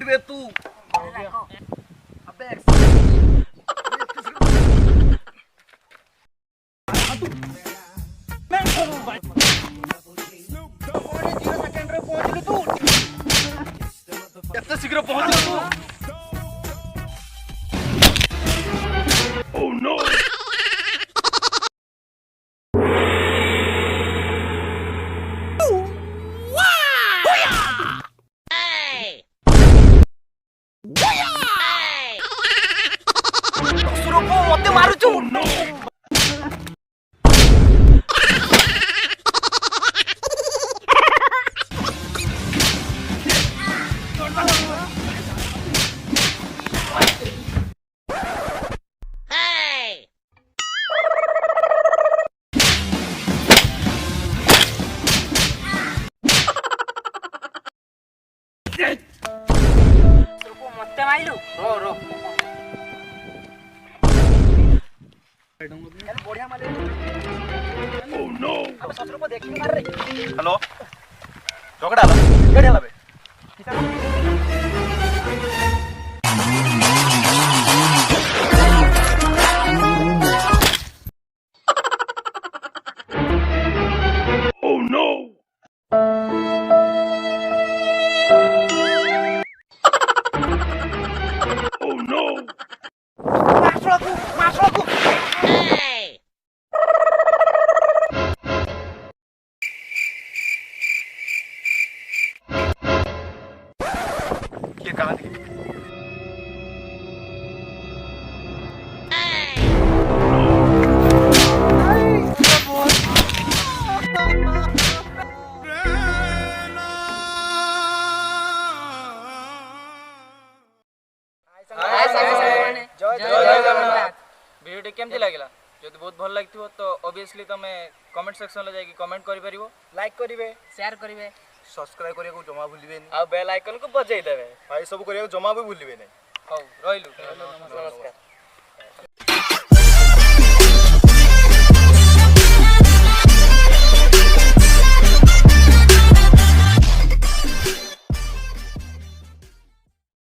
बे तू अबे मैं करूं भाई थोड़े 0 सेकंड रे पहुंच गई तू कितने शीघ्र पहुंच गई तू ओह नो मते मारू छु मते माइलु रो रो बढ़िया मारे ओह नो अब ससुर को देख के मार रे हेलो झगड़ा ला केडे लाबे ओह नो ओह नो माफराku ये कहां थी वीडियो केमती लागला जदि बहुत भल लागिथिबो तो ऑब्वियसली तमे कमेंट सेक्शन ले जाके कमेंट करि परिबो लाइक करिवे शेयर करिवे सब्सक्राइब करिया को जमा भूलिबे नहीं आ बेल आइकन को बजाई देबे भाई सब करिया को जमा भी भूलिबे नहीं हौ रहिलु नमस्कार।